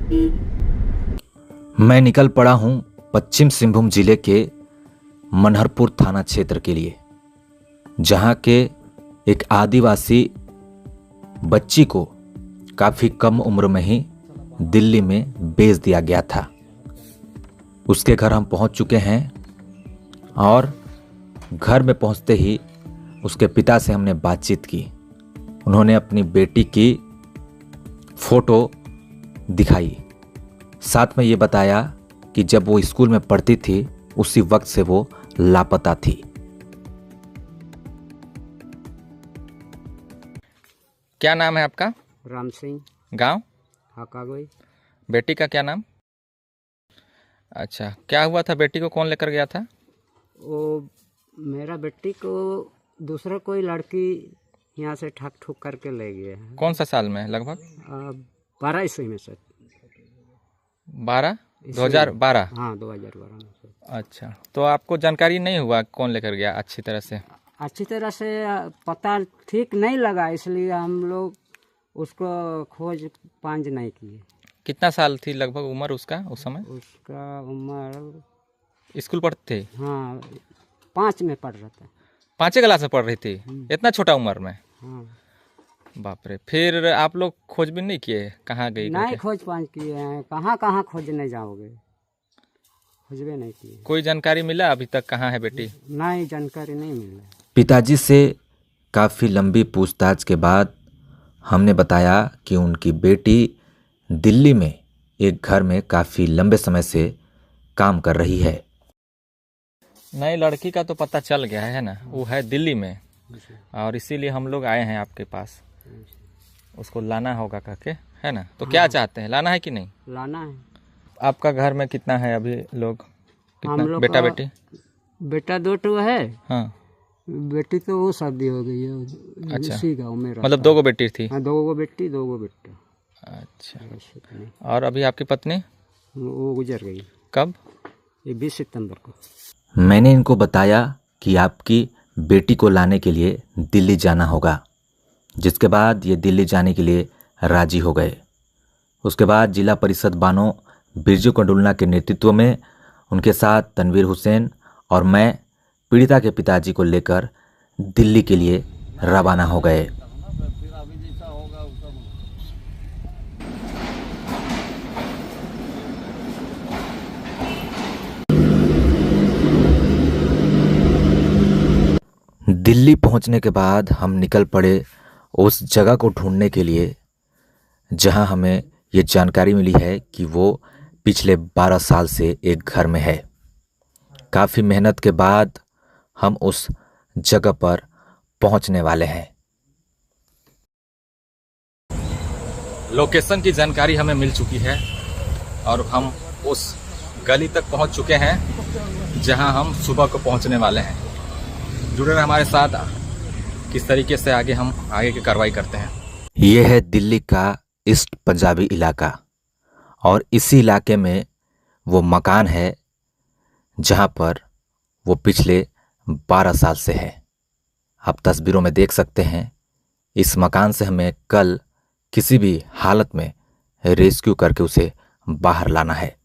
मैं निकल पड़ा हूं पश्चिम सिंहभूम जिले के मनहरपुर थाना क्षेत्र के लिए, जहां के एक आदिवासी बच्ची को काफ़ी कम उम्र में ही दिल्ली में बेच दिया गया था। उसके घर हम पहुंच चुके हैं और घर में पहुंचते ही उसके पिता से हमने बातचीत की। उन्होंने अपनी बेटी की फ़ोटो दिखाई, साथ में ये बताया कि जब वो स्कूल में पढ़ती थी उसी वक्त से वो लापता थी। क्या नाम है आपका? राम सिंह। गांव? हाकागोई। बेटी का क्या नाम? अच्छा, क्या हुआ था? बेटी को कौन लेकर गया था? वो मेरा बेटी को दूसरा कोई लड़की यहाँ से ठक ठुक करके ले गए हैं। कौन सा साल में? लगभग 12 ईस्वी में सर। 2012? हाँ, 2012 में सर। अच्छा, तो आपको जानकारी नहीं हुआ कौन लेकर गया अच्छी तरह से? अच्छी तरह से पता ठीक नहीं लगा, इसलिए हम लोग उसको खोज पांज नहीं किए। कितना साल थी लगभग उम्र उसका उस समय? उसका उम्र स्कूल पढ़ते थे? हाँ, 5 में पढ़ रहा था। 5वीं क्लास में पढ़ रही थी? इतना छोटा उम्र में? हाँ। बाप रे। फिर आप लोग खोजबीन नहीं किए कहाँ गई? नहीं खोज पांच किए हैं, कहाँ खोजने जाओगे, खोजबे नहीं किए। कोई जानकारी मिला अभी तक कहाँ है बेटी? नहीं, जानकारी नहीं मिला। पिताजी से काफ़ी लंबी पूछताछ के बाद हमने बताया कि उनकी बेटी दिल्ली में एक घर में काफ़ी लंबे समय से काम कर रही है। नई लड़की का तो पता चल गया है ना, वो है दिल्ली में, और इसीलिए हम लोग आए हैं आपके पास। उसको लाना होगा करके, है ना? तो क्या चाहते हैं, लाना है कि नहीं? लाना है। आपका घर में कितना है अभी लोग? हम लोग बेटा बेटी? बेटा 2 है। हाँ। बेटी तो वो शादी हो गई है। अच्छा, इसी गाँव में मतलब 2 बेटी थी? हाँ, 2 बेटी 2 बेटा। अच्छा, और अभी आपकी पत्नी? वो गुजर गई। कब? ये 20 सितंबर को। मैंने इनको बताया कि आपकी बेटी को लाने के लिए दिल्ली जाना होगा, जिसके बाद ये दिल्ली जाने के लिए राजी हो गए। उसके बाद जिला परिषद बानो बिरजू कंडुलना के नेतृत्व में उनके साथ तनवीर हुसैन और मैं पीड़िता के पिताजी को लेकर दिल्ली के लिए रवाना हो गए। दिल्ली पहुंचने के बाद हम निकल पड़े उस जगह को ढूंढने के लिए जहां हमें ये जानकारी मिली है कि वो पिछले 12 साल से एक घर में है। काफ़ी मेहनत के बाद हम उस जगह पर पहुंचने वाले हैं। लोकेशन की जानकारी हमें मिल चुकी है और हम उस गली तक पहुंच चुके हैं जहां हम सुबह को पहुंचने वाले हैं। जुड़े रहे हमारे साथ, किस तरीके से आगे हम आगे की कार्रवाई करते हैं। यह है दिल्ली का ईस्ट पंजाबी इलाका और इसी इलाके में वो मकान है जहां पर वो पिछले 12 साल से है। आप तस्वीरों में देख सकते हैं। इस मकान से हमें कल किसी भी हालत में रेस्क्यू करके उसे बाहर लाना है।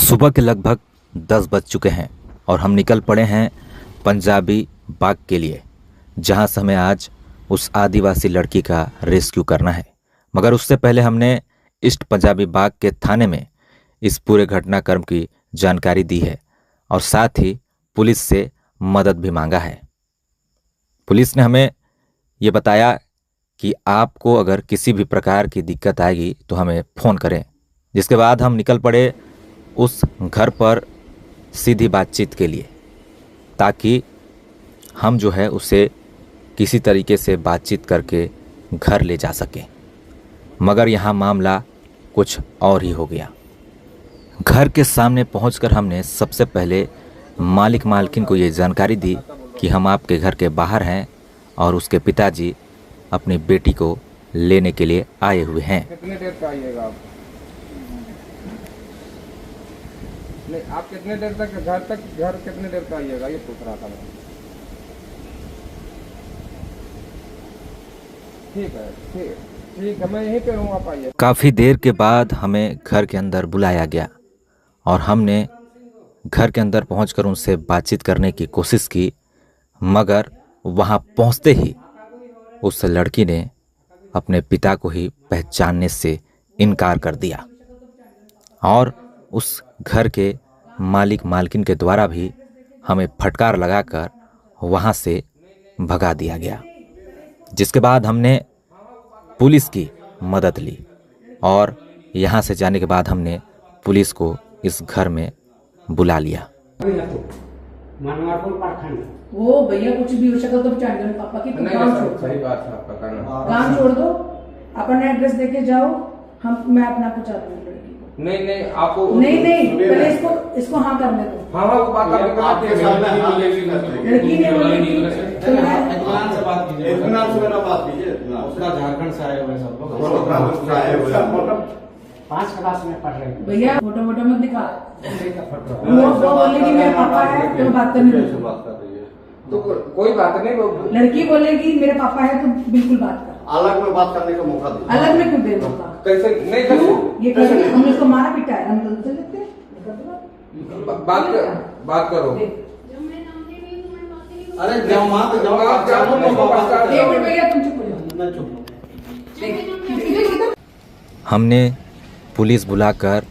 सुबह के लगभग 10 बज चुके हैं और हम निकल पड़े हैं पंजाबी बाग के लिए, जहां से हमें आज उस आदिवासी लड़की का रेस्क्यू करना है। मगर उससे पहले हमने ईस्ट पंजाबी बाग के थाने में इस पूरे घटनाक्रम की जानकारी दी है और साथ ही पुलिस से मदद भी मांगा है। पुलिस ने हमें ये बताया कि आपको अगर किसी भी प्रकार की दिक्कत आएगी तो हमें फ़ोन करें। जिसके बाद हम निकल पड़े उस घर पर सीधी बातचीत के लिए, ताकि हम जो है उसे किसी तरीके से बातचीत करके घर ले जा सकें। मगर यहाँ मामला कुछ और ही हो गया। घर के सामने पहुंचकर हमने सबसे पहले मालिक मालकिन को ये जानकारी दी कि हम आपके घर के बाहर हैं और उसके पिताजी अपनी बेटी को लेने के लिए आए हुए हैं। कितने देर तक आइएगा आप? नहीं, आप कितने देर तक घर कितने देर तक आइएगा, ये पूछ रहा था मैं। ठीक है, ठीक है, मैं यहीं पे हूँ, आप आइए। काफ़ी देर के बाद हमें घर के अंदर बुलाया गया और हमने घर के अंदर पहुंचकर उनसे बातचीत करने की कोशिश की, मगर वहां पहुंचते ही उस लड़की ने अपने पिता को ही पहचानने से इनकार कर दिया और उस घर के मालिक मालकिन के द्वारा भी हमें फटकार लगाकर वहां से भगा दिया गया। जिसके बाद हमने पुलिस की मदद ली और यहाँ से जाने के बाद हमने पुलिस को इस घर में बुला लिया। मनवारपुर प्रखंड। वो भैया कुछ भी हो सका तो बचा दो पापा की, तुम नहीं, काम सर, छोड़ सही बात है आपका कहना। काम छोड़ दो, अपना एड्रेस देके जाओ, मैं अपना पहुंचा दूंगी लड़की को। नहीं, आपको नहीं, पहले इसको हाँ करने दो। हाँ, वो बात लड़की ने बोली तो मैं इत्मीनान से बात कीजिए, इत्मीनान से मेरा बात कीजिए। उसका झारखंड से आए हुए सब लोग 5 क्लास में पढ़ रहे थे। भैया फोटो मत दिखा। वो बोलेगी मेरा पापा है तो बात करनी दो। बात कर रही है तो कोई बात नहीं, वो लड़की बोलेगी मेरे पापा है तो बिल्कुल बात कर। अलग में बात करने का मौका दीजिए। अलग में क्यों दे मौका? कैसे नहीं कर सकते? ये कैसे हमने उसको मारा पिटा है, हम तो चलते हैं। बात करो। अरे जाओ माँ तो जाओ, आप जाओ, तो वापस आ एक जाओ। मिनट भैया तुम चुप हो जाओ। मैं चुप हूँ। हमने पुलिस बुलाकर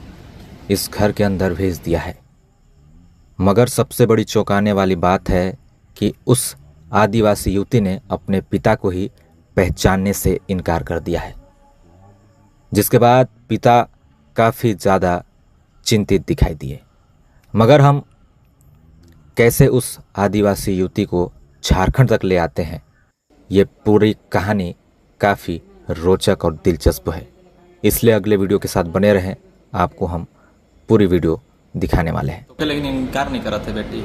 इस घर के अंदर भेज दिया है, मगर सबसे बड़ी चौंकाने वाली बात है कि उस आदिवासी युवती ने अपने पिता को ही पहचानने से इनकार कर दिया है। जिसके बाद पिता काफ़ी ज़्यादा चिंतित दिखाई दिए, मगर हम कैसे उस आदिवासी युवती को झारखंड तक ले आते हैं, ये पूरी कहानी काफ़ी रोचक और दिलचस्प है। इसलिए अगले वीडियो के साथ बने रहें, आपको हम पूरी वीडियो दिखाने वाले हैं। लेकिन इनकार नहीं कर रहे थे बेटी।